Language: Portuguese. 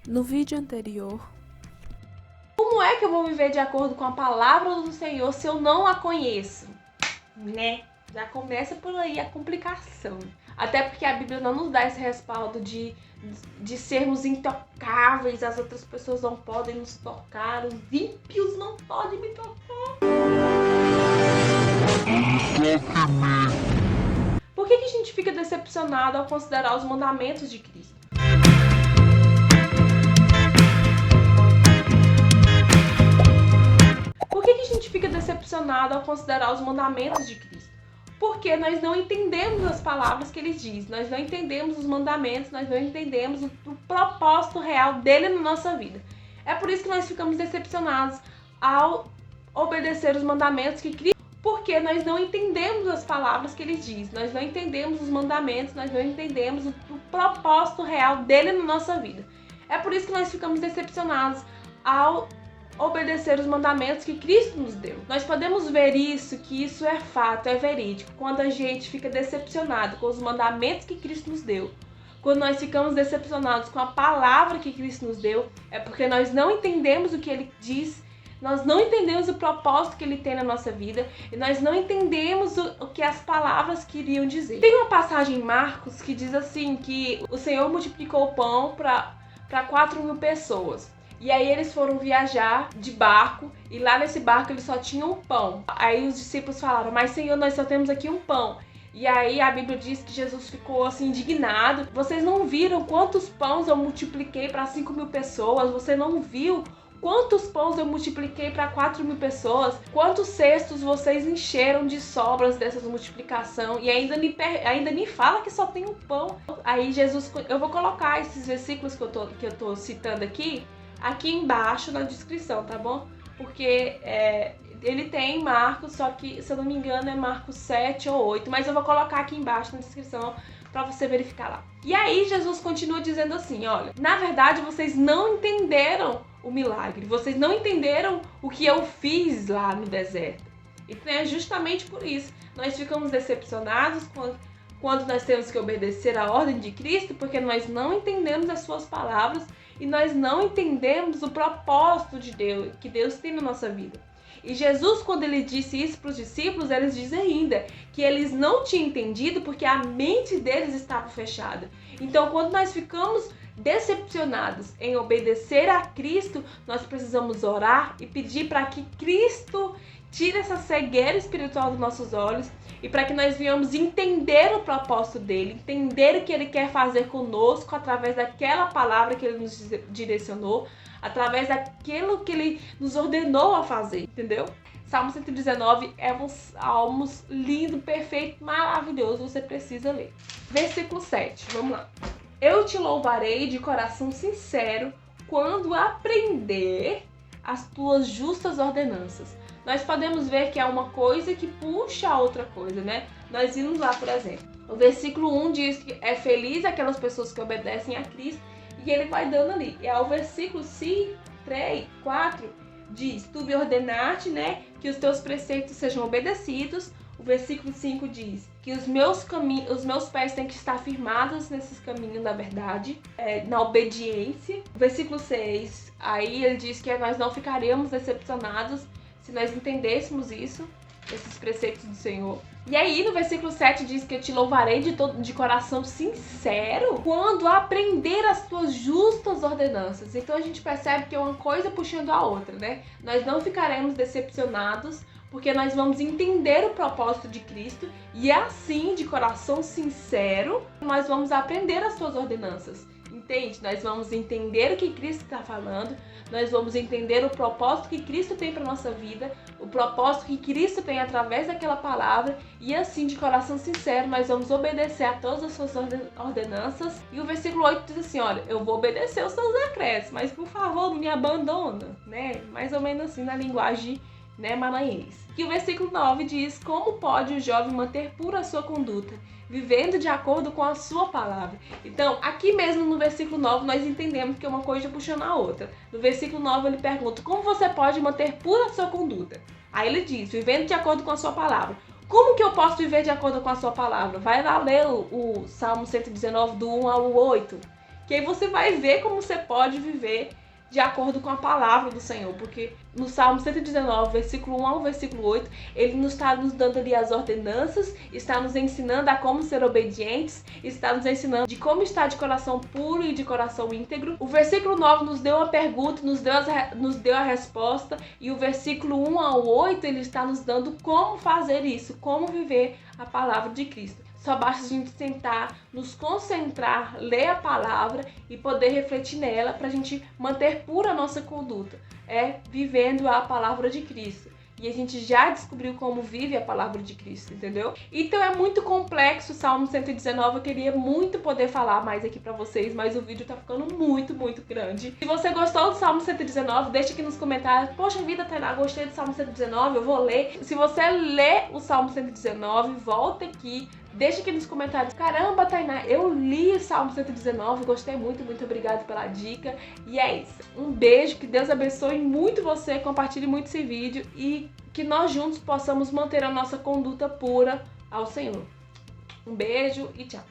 No vídeo anterior, como é que eu vou viver de acordo com a palavra do Senhor se eu não a conheço? Né? Já começa por aí a complicação. Até porque a Bíblia não nos dá esse respaldo de sermos intocáveis, as outras pessoas não podem nos tocar, os ímpios não podem me tocar. Por que a gente fica decepcionado ao considerar os mandamentos de Cristo? Por que a gente fica decepcionado ao considerar os mandamentos de Cristo? Porque nós não entendemos as palavras que ele diz, nós não entendemos os mandamentos, nós não entendemos o propósito real dele na nossa vida. É por isso que nós ficamos decepcionados ao obedecer os mandamentos que Cristo, porque nós não entendemos as palavras que ele diz, nós não entendemos os mandamentos, nós não entendemos o propósito real dele na nossa vida. É por isso que nós ficamos decepcionados ao obedecer os mandamentos que Cristo nos deu. Nós podemos ver isso, que isso é fato, é verídico, quando a gente fica decepcionado com os mandamentos que Cristo nos deu. Quando nós ficamos decepcionados com a palavra que Cristo nos deu, é porque nós não entendemos o que ele diz, nós não entendemos o propósito que ele tem na nossa vida e nós não entendemos o que as palavras queriam dizer. Tem uma passagem em Marcos que diz assim, que o Senhor multiplicou o pão para 4.000 pessoas. E aí eles foram viajar de barco e lá nesse barco eles só tinham um pão. Aí os discípulos falaram, mas Senhor, nós só temos aqui um pão. E aí a Bíblia diz que Jesus ficou assim indignado. Vocês não viram quantos pães eu multipliquei para 5.000 pessoas? Você não viu quantos pães eu multipliquei para 4.000 pessoas? Quantos cestos vocês encheram de sobras dessas multiplicação? E ainda me fala que só tem um pão. Aí Jesus, eu vou colocar esses versículos que eu tô citando aqui embaixo na descrição, tá bom? Porque ele tem Marcos, só que, se eu não me engano, é Marcos 7 ou 8, mas eu vou colocar aqui embaixo na descrição para você verificar lá. E aí Jesus continua dizendo assim, olha, na verdade vocês não entenderam o milagre, vocês não entenderam o que eu fiz lá no deserto. Então é justamente por isso, nós ficamos decepcionados quando nós temos que obedecer a ordem de Cristo, porque nós não entendemos as suas palavras e nós não entendemos o propósito de Deus, que Deus tem na nossa vida. E Jesus, quando ele disse isso para os discípulos, eles dizem ainda que eles não tinham entendido porque a mente deles estava fechada. Então, quando nós ficamos decepcionados em obedecer a Cristo, nós precisamos orar e pedir para que Cristo tire essa cegueira espiritual dos nossos olhos e para que nós venhamos entender o propósito dele, entender o que ele quer fazer conosco através daquela palavra que ele nos direcionou, através daquilo que ele nos ordenou a fazer, entendeu? Salmo 119 é um salmo lindo, perfeito, maravilhoso, você precisa ler. Versículo 7, vamos lá. Eu te louvarei de coração sincero quando aprender as tuas justas ordenanças. Nós podemos ver que é uma coisa que puxa a outra coisa, né? Nós vimos lá, por exemplo, o versículo 1 diz que é feliz aquelas pessoas que obedecem a Cristo, e ele vai dando ali. E ao versículo 5, 3, 4 diz, tu me ordenaste, né, que os teus preceitos sejam obedecidos. O versículo 5 diz que os meus pés têm que estar firmados nesses caminhos da verdade, na obediência. O versículo 6, aí ele diz que nós não ficaríamos decepcionados se nós entendêssemos isso, esses preceitos do Senhor. E aí no versículo 7 diz que eu te louvarei de coração sincero quando aprender as tuas justas ordenanças. Então a gente percebe que é uma coisa puxando a outra, né? Nós não ficaremos decepcionados porque nós vamos entender o propósito de Cristo e assim, de coração sincero, nós vamos aprender as suas ordenanças. Entende? Nós vamos entender o que Cristo está falando, nós vamos entender o propósito que Cristo tem para nossa vida, o propósito que Cristo tem através daquela palavra e assim, de coração sincero, nós vamos obedecer a todas as suas ordenanças. E o versículo 8 diz assim, olha, eu vou obedecer os seus decretos, mas por favor, não me abandona, né? Mais ou menos assim na linguagem, né, maranhense. E o versículo 9 diz, como pode o jovem manter pura a sua conduta, vivendo de acordo com a sua palavra. Então, aqui mesmo no versículo 9, nós entendemos que é uma coisa puxando a outra. No versículo 9, ele pergunta, como você pode manter pura a sua conduta? Aí ele diz, vivendo de acordo com a sua palavra. Como que eu posso viver de acordo com a sua palavra? Vai lá ler o Salmo 119, do 1 ao 8. Que aí você vai ver como você pode viver de acordo com a palavra do Senhor, porque no Salmo 119, versículo 1 ao versículo 8, ele está nos dando ali as ordenanças, está nos ensinando a como ser obedientes, está nos ensinando de como estar de coração puro e de coração íntegro. O versículo 9 nos deu uma pergunta, nos deu a resposta, e o versículo 1 ao 8, ele está nos dando como fazer isso, como viver a palavra de Cristo. Só basta a gente sentar, nos concentrar, ler a palavra e poder refletir nela para a gente manter pura a nossa conduta. É vivendo a palavra de Cristo. E a gente já descobriu como vive a palavra de Cristo, entendeu? Então é muito complexo o Salmo 119, eu queria muito poder falar mais aqui pra vocês, mas o vídeo tá ficando muito grande. Se você gostou do Salmo 119, deixa aqui nos comentários. Poxa vida, Tainá, gostei do Salmo 119, eu vou ler. Se você ler o Salmo 119, volta aqui, deixa aqui nos comentários. Caramba, Tainá, eu li o Salmo 119, gostei muito obrigado pela dica. E é isso. Um beijo, que Deus abençoe muito você, compartilhe muito esse vídeo e que nós juntos possamos manter a nossa conduta pura ao Senhor. Um beijo e tchau.